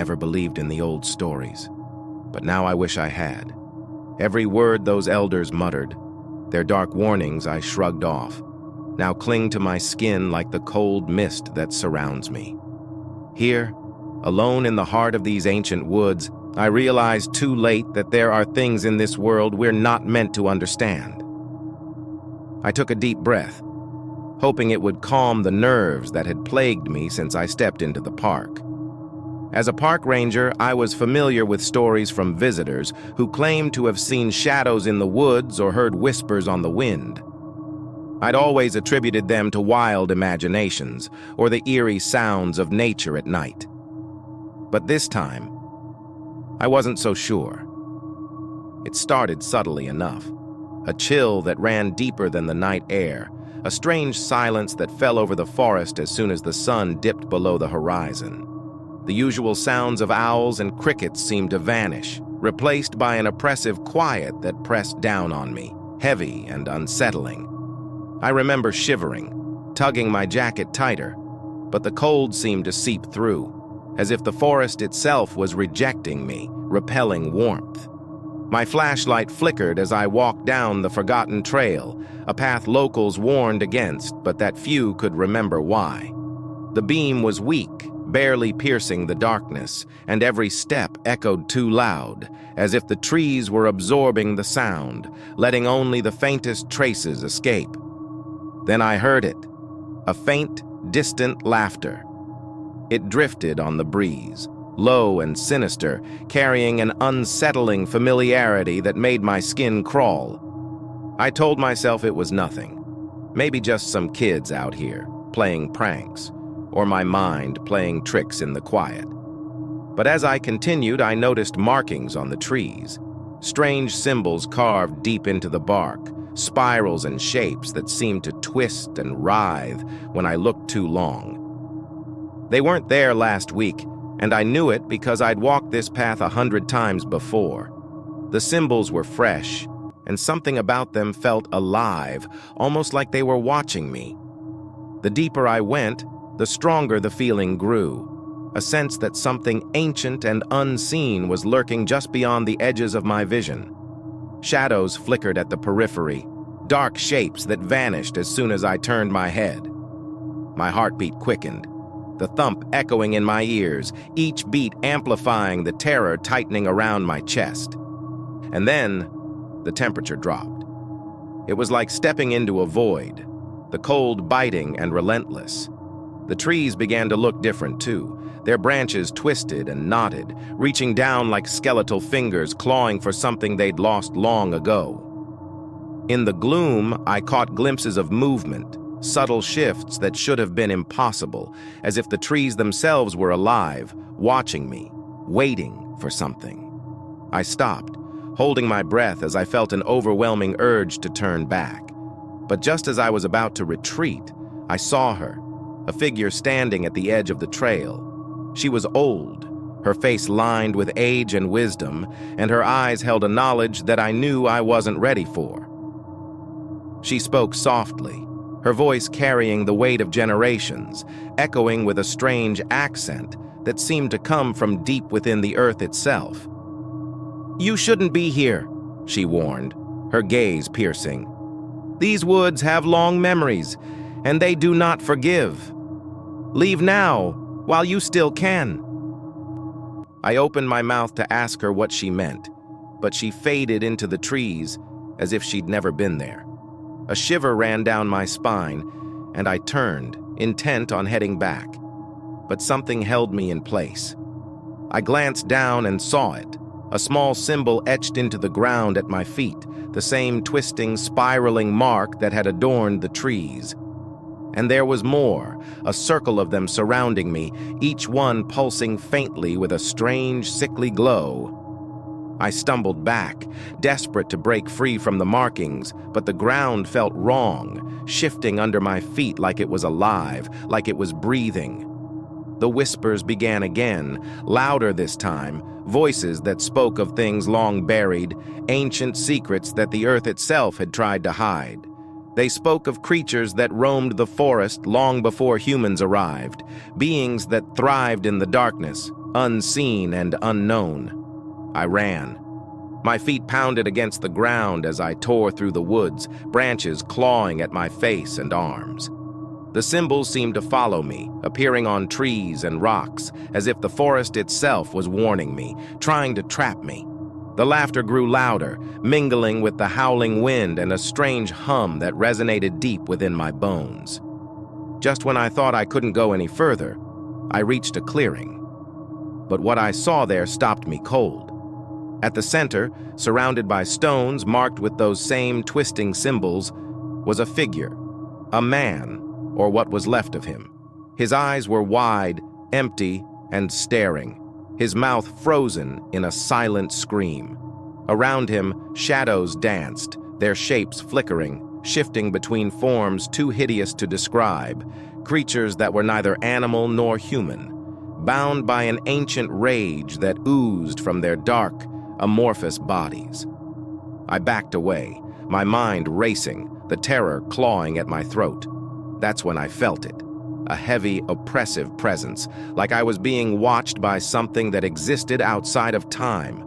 never believed in the old stories, but now I wish I had. Every word those elders muttered, their dark warnings I shrugged off, now cling to my skin like the cold mist that surrounds me. Here, alone in the heart of these ancient woods, I realized too late that there are things in this world we're not meant to understand. I took a deep breath, hoping it would calm the nerves that had plagued me since I stepped into the park. As a park ranger, I was familiar with stories from visitors who claimed to have seen shadows in the woods or heard whispers on the wind. I'd always attributed them to wild imaginations or the eerie sounds of nature at night. But this time, I wasn't so sure. It started subtly enough. A chill that ran deeper than the night air, a strange silence that fell over the forest as soon as the sun dipped below the horizon. The usual sounds of owls and crickets seemed to vanish, replaced by an oppressive quiet that pressed down on me, heavy and unsettling. I remember shivering, tugging my jacket tighter, but the cold seemed to seep through, as if the forest itself was rejecting me, repelling warmth. My flashlight flickered as I walked down the forgotten trail, a path locals warned against, but that few could remember why. The beam was weak, barely piercing the darkness, and every step echoed too loud, as if the trees were absorbing the sound, letting only the faintest traces escape. Then I heard it, a faint, distant laughter. It drifted on the breeze, low and sinister, carrying an unsettling familiarity that made my skin crawl. I told myself it was nothing, maybe just some kids out here, playing pranks, or my mind playing tricks in the quiet. But as I continued, I noticed markings on the trees, strange symbols carved deep into the bark, spirals and shapes that seemed to twist and writhe when I looked too long. They weren't there last week, and I knew it because I'd walked this path 100 times before. The symbols were fresh, and something about them felt alive, almost like they were watching me. The deeper I went, the stronger the feeling grew, a sense that something ancient and unseen was lurking just beyond the edges of my vision. Shadows flickered at the periphery, dark shapes that vanished as soon as I turned my head. My heartbeat quickened, the thump echoing in my ears, each beat amplifying the terror tightening around my chest. And then, the temperature dropped. It was like stepping into a void, the cold biting and relentless. The trees began to look different too, their branches twisted and knotted, reaching down like skeletal fingers clawing for something they'd lost long ago. In the gloom, I caught glimpses of movement, subtle shifts that should have been impossible, as if the trees themselves were alive, watching me, waiting for something. I stopped, holding my breath as I felt an overwhelming urge to turn back. But just as I was about to retreat, I saw her, a figure standing at the edge of the trail. She was old, her face lined with age and wisdom, and her eyes held a knowledge that I knew I wasn't ready for. She spoke softly, her voice carrying the weight of generations, echoing with a strange accent that seemed to come from deep within the earth itself. "You shouldn't be here," she warned, her gaze piercing. "These woods have long memories, and they do not forgive. Leave now, while you still can." I opened my mouth to ask her what she meant, but she faded into the trees as if she'd never been there. A shiver ran down my spine, and I turned, intent on heading back. But something held me in place. I glanced down and saw it, a small symbol etched into the ground at my feet, the same twisting, spiraling mark that had adorned the trees. And there was more, a circle of them surrounding me, each one pulsing faintly with a strange, sickly glow. I stumbled back, desperate to break free from the markings, but the ground felt wrong, shifting under my feet like it was alive, like it was breathing. The whispers began again, louder this time, voices that spoke of things long buried, ancient secrets that the earth itself had tried to hide. They spoke of creatures that roamed the forest long before humans arrived, beings that thrived in the darkness, unseen and unknown. I ran. My feet pounded against the ground as I tore through the woods, branches clawing at my face and arms. The symbols seemed to follow me, appearing on trees and rocks, as if the forest itself was warning me, trying to trap me. The laughter grew louder, mingling with the howling wind and a strange hum that resonated deep within my bones. Just when I thought I couldn't go any further, I reached a clearing. But what I saw there stopped me cold. At the center, surrounded by stones marked with those same twisting symbols, was a figure, a man, or what was left of him. His eyes were wide, empty, and staring, his mouth frozen in a silent scream. Around him, shadows danced, their shapes flickering, shifting between forms too hideous to describe, creatures that were neither animal nor human, bound by an ancient rage that oozed from their dark, amorphous bodies. I backed away, my mind racing, the terror clawing at my throat. That's when I felt it. A heavy, oppressive presence, like I was being watched by something that existed outside of time.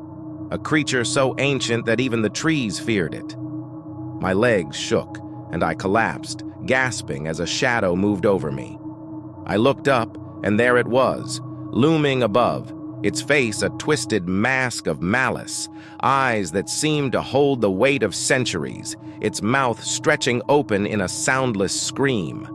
A creature so ancient that even the trees feared it. My legs shook, and I collapsed, gasping as a shadow moved over me. I looked up, and there it was, looming above, its face a twisted mask of malice, eyes that seemed to hold the weight of centuries, its mouth stretching open in a soundless scream.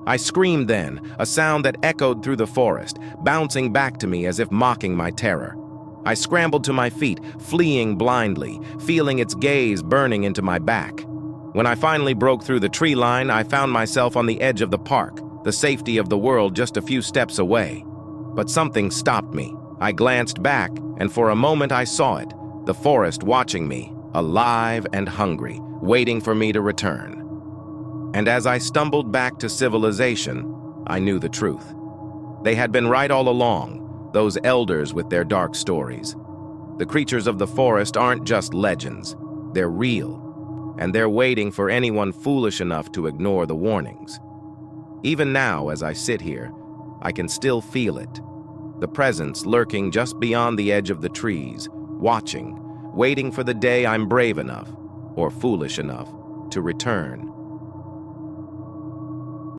I screamed then, a sound that echoed through the forest, bouncing back to me as if mocking my terror. I scrambled to my feet, fleeing blindly, feeling its gaze burning into my back. When I finally broke through the tree line, I found myself on the edge of the park, the safety of the world just a few steps away. But something stopped me. I glanced back, and for a moment I saw it, the forest watching me, alive and hungry, waiting for me to return. And as I stumbled back to civilization, I knew the truth. They had been right all along, those elders with their dark stories. The creatures of the forest aren't just legends, they're real, and they're waiting for anyone foolish enough to ignore the warnings. Even now, as I sit here, I can still feel it. The presence lurking just beyond the edge of the trees, watching, waiting for the day I'm brave enough, or foolish enough, to return.